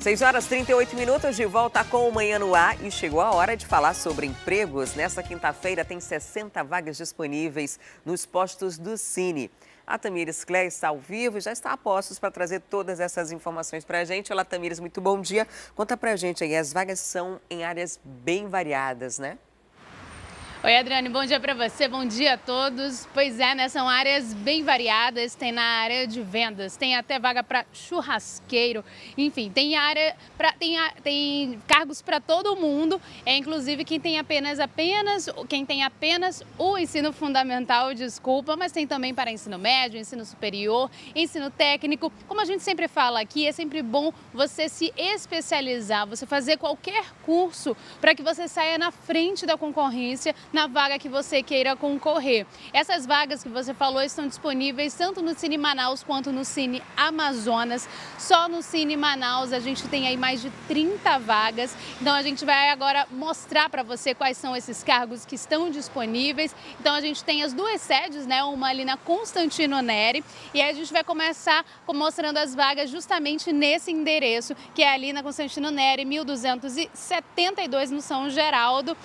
6h38, de volta com o Manhã no Ar e chegou a hora de falar sobre empregos. Nesta quinta-feira tem 60 vagas disponíveis nos postos do Cine. A Tamires Clé está ao vivo e já está a postos para trazer todas essas informações para a gente. Olá, Tamires, muito bom dia. Conta para a gente aí, as vagas são em áreas bem variadas, né? Oi, Adriane, bom dia para você, bom dia a todos. Pois é, né, são áreas bem variadas, tem na área de vendas, tem até vaga para churrasqueiro, enfim, tem área para tem cargos para todo mundo, inclusive quem tem apenas o ensino fundamental, desculpa, mas tem também para ensino médio, ensino superior, ensino técnico. Como a gente sempre fala aqui, é sempre bom você se especializar, você fazer qualquer curso para que você saia na frente da concorrência na vaga que você queira concorrer. Essas vagas que você falou estão disponíveis tanto no Cine Manaus quanto no Cine Amazonas. Só no Cine Manaus a gente tem aí mais de 30 vagas. Então a gente vai agora mostrar para você quais são esses cargos que estão disponíveis. Então a gente tem as duas sedes, né? Uma ali na Constantino Neri, e aí a gente vai começar mostrando as vagas justamente nesse endereço, que é ali na Constantino Neri, 1272 no São Geraldo.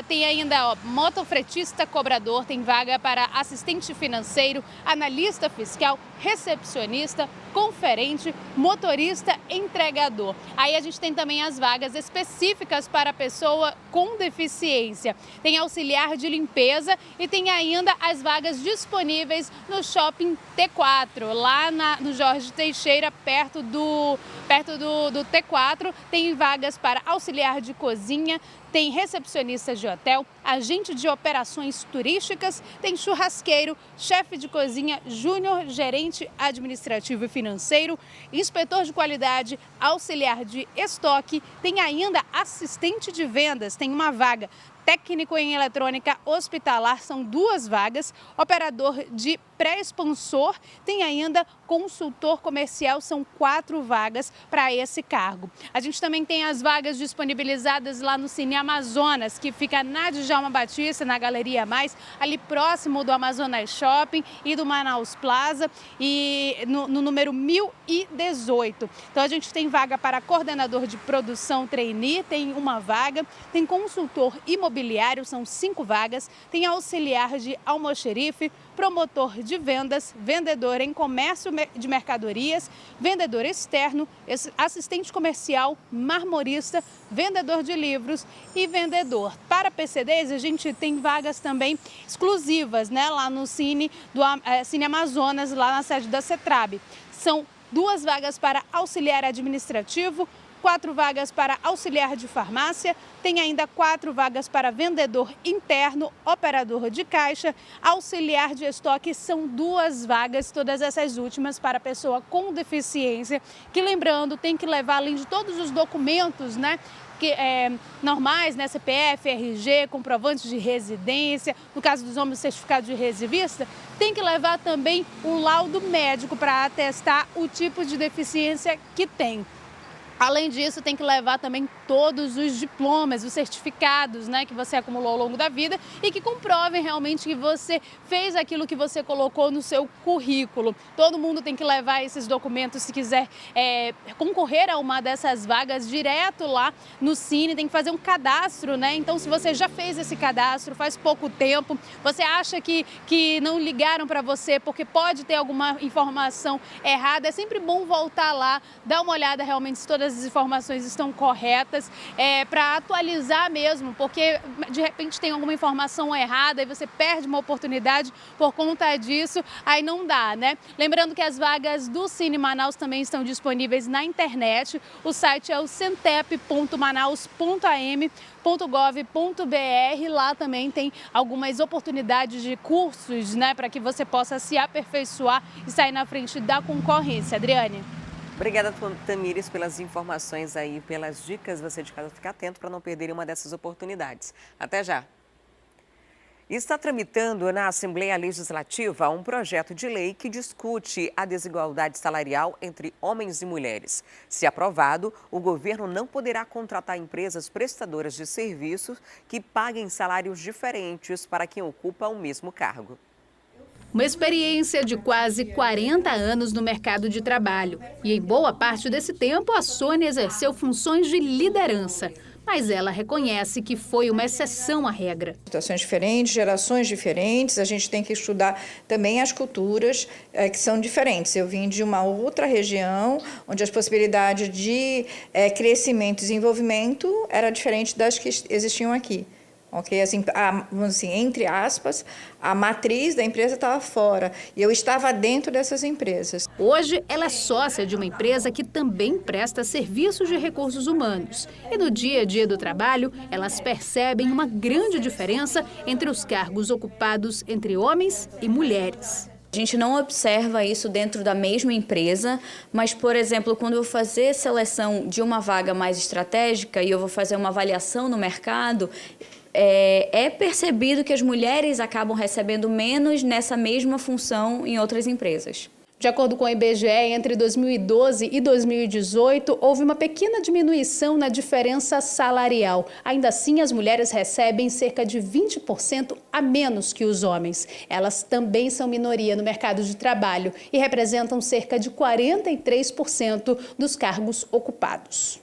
Tem ainda motofretista cobrador, tem vaga para assistente financeiro, analista fiscal, recepcionista, conferente, motorista, entregador. Aí a gente tem também as vagas específicas para pessoa com deficiência. Tem auxiliar de limpeza e tem ainda as vagas disponíveis no Shopping T4, lá no Jorge Teixeira, perto do T4. Tem vagas para auxiliar de cozinha, tem recepcionista de hotel, agente de operações turísticas, tem churrasqueiro, chefe de cozinha, júnior, gerente administrativo e financeiro, inspetor de qualidade, auxiliar de estoque, tem ainda assistente de vendas, tem uma vaga. Técnico em eletrônica hospitalar, são duas vagas. Operador de pré-expansor, tem ainda consultor comercial, são 4 vagas para esse cargo. A gente também tem as vagas disponibilizadas lá no Cine Amazonas, que fica na Djalma Batista, na Galeria Mais, ali próximo do Amazonas Shopping e do Manaus Plaza, e no número 1018. Então a gente tem vaga para coordenador de produção trainee, tem uma vaga, tem consultor imobiliário, são 5 vagas, tem auxiliar de almoxerife, promotor de vendas, vendedor em comércio de mercadorias, vendedor externo, assistente comercial, marmorista, vendedor de livros e vendedor. Para PCDs, a gente tem vagas também exclusivas, né, lá no Cine Amazonas, lá na sede da CETRAB. São 2 vagas para auxiliar administrativo, 4 vagas para auxiliar de farmácia, tem ainda 4 vagas para vendedor interno, operador de caixa, auxiliar de estoque, são 2 vagas, todas essas últimas para pessoa com deficiência, que lembrando, tem que levar além de todos os documentos, né, normais, né, CPF, RG, comprovantes de residência, no caso dos homens, certificado de residivista, tem que levar também um laudo médico para atestar o tipo de deficiência que tem. Além disso, tem que levar também todos os diplomas, os certificados, né, que você acumulou ao longo da vida e que comprovem realmente que você fez aquilo que você colocou no seu currículo. Todo mundo tem que levar esses documentos se quiser concorrer a uma dessas vagas direto lá no Cine, tem que fazer um cadastro, né? Então, se você já fez esse cadastro faz pouco tempo, você acha que não ligaram para você porque pode ter alguma informação errada, é sempre bom voltar lá, dar uma olhada realmente se todas as informações estão corretas, para atualizar mesmo, porque de repente tem alguma informação errada e você perde uma oportunidade por conta disso, aí não dá, né? Lembrando que as vagas do Cine Manaus também estão disponíveis na internet, o site é o centep.manaus.am.gov.br, lá também tem algumas oportunidades de cursos, né, para que você possa se aperfeiçoar e sair na frente da concorrência. Adriane. Obrigada, Tamires, pelas informações aí, pelas dicas. Você de casa fica atento para não perder uma dessas oportunidades. Até já. Está tramitando na Assembleia Legislativa um projeto de lei que discute a desigualdade salarial entre homens e mulheres. Se aprovado, o governo não poderá contratar empresas prestadoras de serviços que paguem salários diferentes para quem ocupa o mesmo cargo. Uma experiência de quase 40 anos no mercado de trabalho. E em boa parte desse tempo, a Sônia exerceu funções de liderança. Mas ela reconhece que foi uma exceção à regra. Situações diferentes, gerações diferentes, a gente tem que estudar também as culturas que são diferentes. Eu vim de uma outra região, onde as possibilidades de crescimento e desenvolvimento era diferente das que existiam aqui. Okay? Assim, vamos assim, entre aspas, a matriz da empresa estava fora e eu estava dentro dessas empresas. Hoje, ela é sócia de uma empresa que também presta serviços de recursos humanos. E no dia a dia do trabalho, elas percebem uma grande diferença entre os cargos ocupados entre homens e mulheres. A gente não observa isso dentro da mesma empresa, mas, por exemplo, quando eu vou fazer seleção de uma vaga mais estratégica e eu vou fazer uma avaliação no mercado, é percebido que as mulheres acabam recebendo menos nessa mesma função em outras empresas. De acordo com o IBGE, entre 2012 e 2018, houve uma pequena diminuição na diferença salarial. Ainda assim, as mulheres recebem cerca de 20% a menos que os homens. Elas também são minoria no mercado de trabalho e representam cerca de 43% dos cargos ocupados.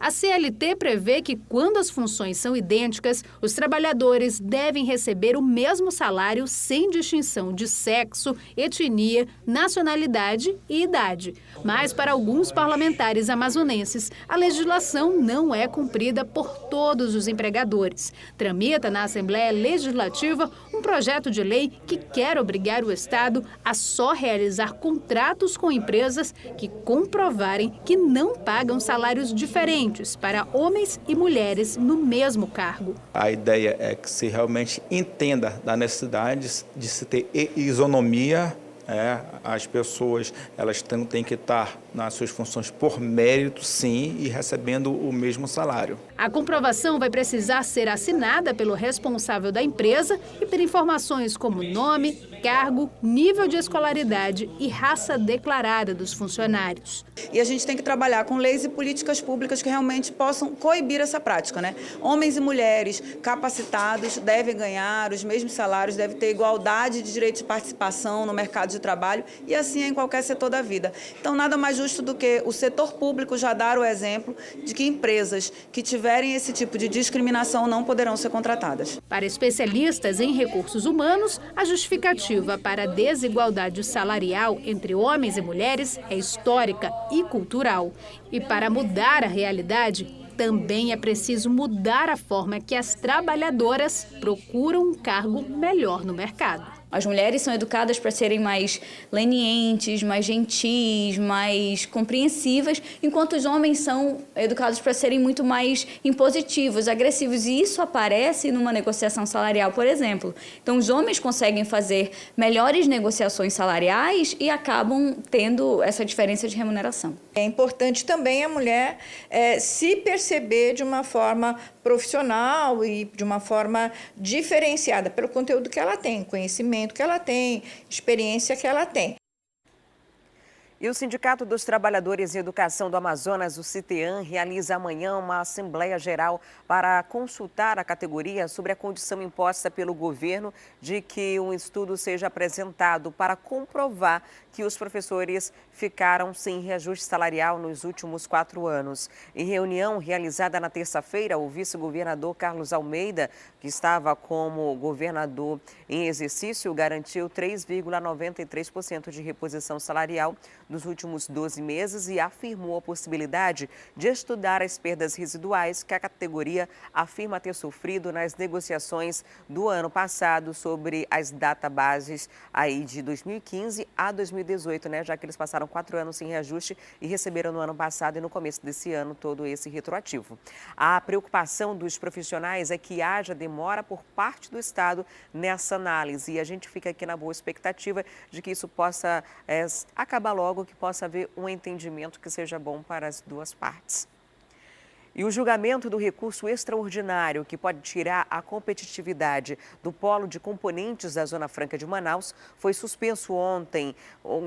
A CLT prevê que, quando as funções são idênticas, os trabalhadores devem receber o mesmo salário sem distinção de sexo, etnia, nacionalidade e idade. Mas, para alguns parlamentares amazonenses, a legislação não é cumprida por todos os empregadores. Tramita na Assembleia Legislativa um projeto de lei que quer obrigar o Estado a só realizar contratos com empresas que comprovarem que não pagam salários diferentes para homens e mulheres no mesmo cargo. A ideia é que se realmente entenda da necessidade de se ter isonomia. As pessoas elas têm que estar nas suas funções por mérito, sim, e recebendo o mesmo salário. A comprovação vai precisar ser assinada pelo responsável da empresa e ter informações como nome, cargo, nível de escolaridade e raça declarada dos funcionários. E a gente tem que trabalhar com leis e políticas públicas que realmente possam coibir essa prática, né? Homens e mulheres capacitados devem ganhar os mesmos salários, devem ter igualdade de direito de participação no mercado de trabalho e assim é em qualquer setor da vida. Então, nada mais justo do que o setor público já dar o exemplo de que empresas que tiverem esse tipo de discriminação não poderão ser contratadas. Para especialistas em recursos humanos, a justificativa para a desigualdade salarial entre homens e mulheres é histórica e cultural. E para mudar a realidade, também é preciso mudar a forma que as trabalhadoras procuram um cargo melhor no mercado. As mulheres são educadas para serem mais lenientes, mais gentis, mais compreensivas, enquanto os homens são educados para serem muito mais impositivos, agressivos. E isso aparece numa negociação salarial, por exemplo. Então, os homens conseguem fazer melhores negociações salariais e acabam tendo essa diferença de remuneração. É importante também a mulher se perceber de uma forma profissional e de uma forma diferenciada pelo conteúdo que ela tem, conhecimento que ela tem, experiência que ela tem. E o Sindicato dos Trabalhadores em Educação do Amazonas, o CITEAM, realiza amanhã uma Assembleia Geral para consultar a categoria sobre a condição imposta pelo governo de que um estudo seja apresentado para comprovar que os professores ficaram sem reajuste salarial nos últimos 4 anos. Em reunião realizada na terça-feira, o vice-governador Carlos Almeida, que estava como governador em exercício, garantiu 3,93% de reposição salarial nos últimos 12 meses e afirmou a possibilidade de estudar as perdas residuais que a categoria afirma ter sofrido nas negociações do ano passado sobre as databases aí de 2015 a 2018, né? Já que eles passaram 4 anos sem reajuste e receberam no ano passado e no começo desse ano todo esse retroativo. A preocupação dos profissionais é que haja demora por parte do Estado nessa análise e a gente fica aqui na boa expectativa de que isso possa acabar logo, que possa haver um entendimento que seja bom para as duas partes. E o julgamento do recurso extraordinário que pode tirar a competitividade do polo de componentes da Zona Franca de Manaus foi suspenso ontem,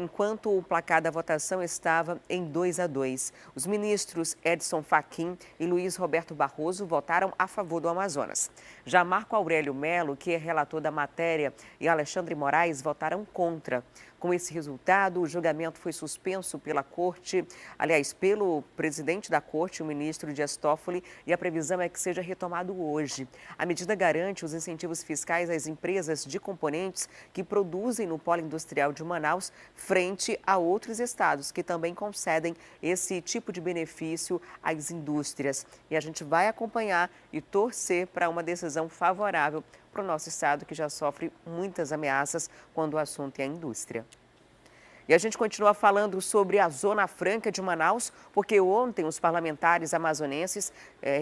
enquanto o placar da votação estava em 2-2. Os ministros Edson Fachin e Luiz Roberto Barroso votaram a favor do Amazonas. Já Marco Aurélio Melo, que é relator da matéria, e Alexandre Moraes votaram contra. Com esse resultado, o julgamento foi suspenso pela Corte, aliás, pelo presidente da Corte, o ministro Dias Toffoli, e a previsão é que seja retomado hoje. A medida garante os incentivos fiscais às empresas de componentes que produzem no polo industrial de Manaus, frente a outros estados que também concedem esse tipo de benefício às indústrias. E a gente vai acompanhar e torcer para uma decisão favorável para o nosso estado, que já sofre muitas ameaças quando o assunto é a indústria. E a gente continua falando sobre a Zona Franca de Manaus, porque ontem os parlamentares amazonenses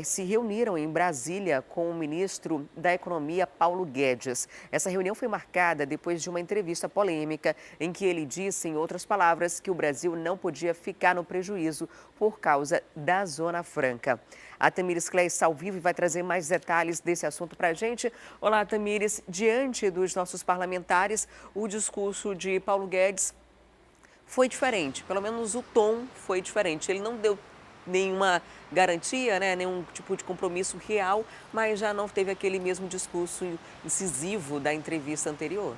se reuniram em Brasília com o ministro da Economia, Paulo Guedes. Essa reunião foi marcada depois de uma entrevista polêmica em que ele disse, em outras palavras, que o Brasil não podia ficar no prejuízo por causa da Zona Franca. A Tamires Clay está ao vivo e vai trazer mais detalhes desse assunto para a gente. Olá, Tamires. Diante dos nossos parlamentares, o discurso de Paulo Guedes foi diferente, pelo menos o tom foi diferente. Ele não deu nenhuma garantia, nenhum tipo de compromisso real, mas já não teve aquele mesmo discurso incisivo da entrevista anterior.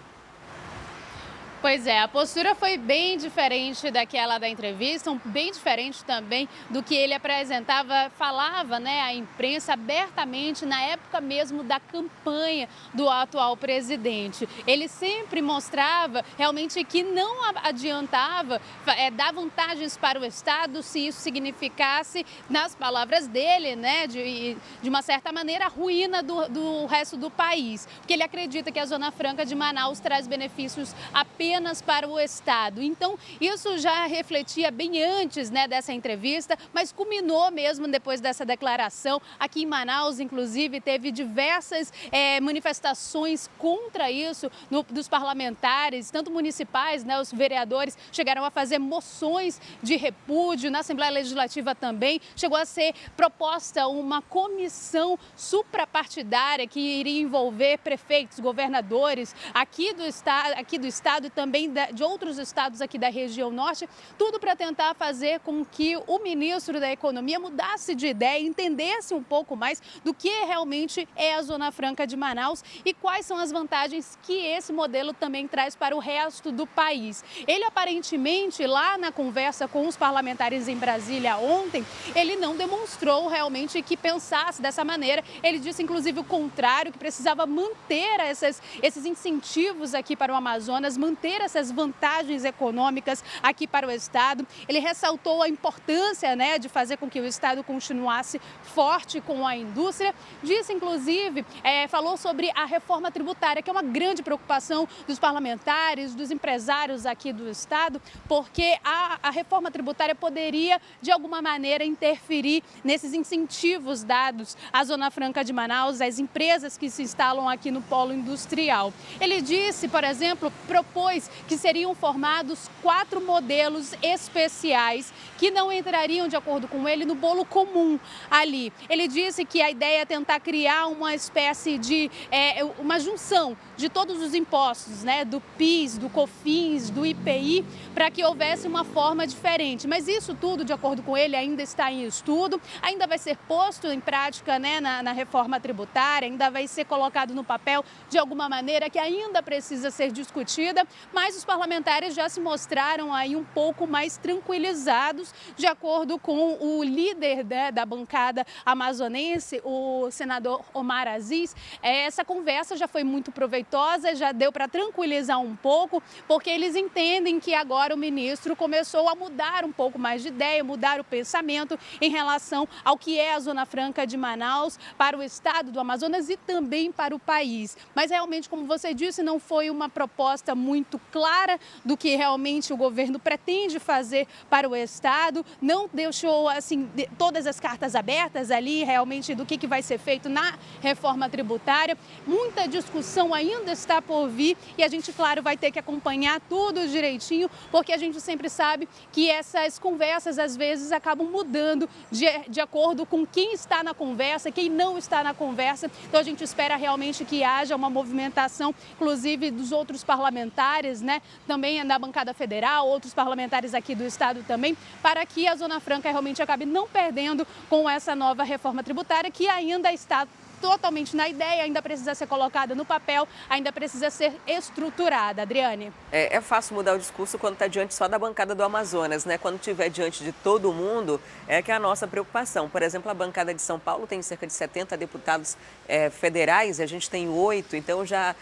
Pois é, a postura foi bem diferente daquela da entrevista, bem diferente também do que ele apresentava, falava, à imprensa abertamente na época mesmo da campanha do atual presidente. Ele sempre mostrava realmente que não adiantava dar vantagens para o Estado se isso significasse, nas palavras dele, de uma certa maneira, a ruína do resto do país. Porque ele acredita que a Zona Franca de Manaus traz benefícios apenas para o Estado. Então, isso já refletia bem antes dessa entrevista, mas culminou mesmo depois dessa declaração. Aqui em Manaus, inclusive, teve diversas manifestações contra isso dos parlamentares, tanto municipais, os vereadores chegaram a fazer moções de repúdio, na Assembleia Legislativa também. Chegou a ser proposta uma comissão suprapartidária que iria envolver prefeitos, governadores aqui do Estado e também de outros estados aqui da região norte, tudo para tentar fazer com que o ministro da Economia mudasse de ideia, entendesse um pouco mais do que realmente é a Zona Franca de Manaus e quais são as vantagens que esse modelo também traz para o resto do país. Ele aparentemente, lá na conversa com os parlamentares em Brasília ontem, ele não demonstrou realmente que pensasse dessa maneira. Ele disse, inclusive, o contrário, que precisava manter esses incentivos aqui para o Amazonas, manter essas vantagens econômicas aqui para o Estado. Ele ressaltou a importância, de fazer com que o Estado continuasse forte com a indústria. Disse, inclusive, falou sobre a reforma tributária, que é uma grande preocupação dos parlamentares, dos empresários aqui do Estado, porque a reforma tributária poderia, de alguma maneira, interferir nesses incentivos dados à Zona Franca de Manaus, às empresas que se instalam aqui no polo industrial. Ele disse, por exemplo, propôs que seriam formados 4 modelos especiais que não entrariam, de acordo com ele, no bolo comum ali. Ele disse que a ideia é tentar criar uma espécie de uma junção de todos os impostos, do PIS, do COFINS, do IPI, para que houvesse uma forma diferente. Mas isso tudo, de acordo com ele, ainda está em estudo, ainda vai ser posto em prática na reforma tributária, ainda vai ser colocado no papel de alguma maneira que ainda precisa ser discutida, mas os parlamentares já se mostraram aí um pouco mais tranquilizados, de acordo com o líder da bancada amazonense, o senador Omar Aziz. Essa conversa já foi muito proveitosa, já deu para tranquilizar um pouco, porque eles entendem que agora o ministro começou a mudar um pouco mais de ideia, mudar o pensamento em relação ao que é a Zona Franca de Manaus para o estado do Amazonas e também para o país. Mas realmente, como você disse, não foi uma proposta muito muito clara do que realmente o governo pretende fazer para o Estado, não deixou assim todas as cartas abertas ali realmente do que vai ser feito na reforma tributária. Muita discussão ainda está por vir e a gente, claro, vai ter que acompanhar tudo direitinho, porque a gente sempre sabe que essas conversas às vezes acabam mudando de acordo com quem está na conversa, quem não está na conversa. Então a gente espera realmente que haja uma movimentação, inclusive dos outros parlamentares, né? Também da bancada federal, outros parlamentares aqui do Estado também, para que a Zona Franca realmente acabe não perdendo com essa nova reforma tributária que ainda está totalmente na ideia, ainda precisa ser colocada no papel, ainda precisa ser estruturada. Adriane. É fácil mudar o discurso quando está diante só da bancada do Amazonas, né? Quando estiver diante de todo mundo, é que é a nossa preocupação. Por exemplo, a bancada de São Paulo tem cerca de 70 deputados federais e a gente tem 8, então já,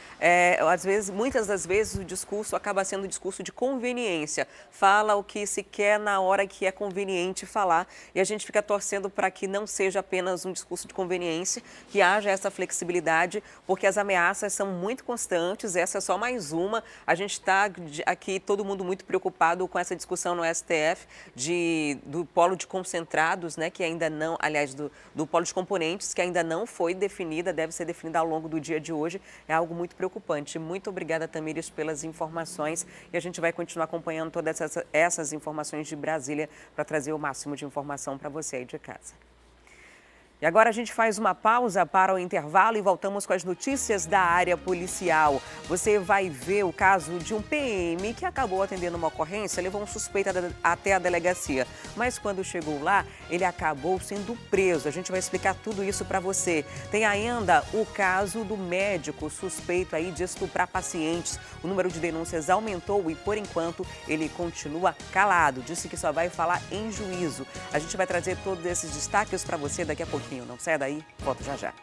às vezes, muitas das vezes o discurso acaba sendo um discurso de conveniência. Fala o que se quer na hora que é conveniente falar e a gente fica torcendo para que não seja apenas um discurso de conveniência, que haja essa flexibilidade, porque as ameaças são muito constantes, essa é só mais uma. A gente está aqui, todo mundo muito preocupado com essa discussão no STF do polo de concentrados, né, que ainda não, aliás, do polo de componentes, que ainda não foi definida, deve ser definida ao longo do dia de hoje. É algo muito preocupante. Muito obrigada, Tamires, pelas informações e a gente vai continuar acompanhando todas essas informações de Brasília para trazer o máximo de informação para você aí de casa. E agora a gente faz uma pausa para o intervalo e voltamos com as notícias da área policial. Você vai ver o caso de um PM que acabou atendendo uma ocorrência, levou um suspeito até a delegacia. Mas quando chegou lá, ele acabou sendo preso. A gente vai explicar tudo isso para você. Tem ainda o caso do médico suspeito aí de estuprar pacientes. O número de denúncias aumentou e, por enquanto, ele continua calado. Disse que só vai falar em juízo. A gente vai trazer todos esses destaques para você daqui a pouquinho. Não sai daí, volto já já.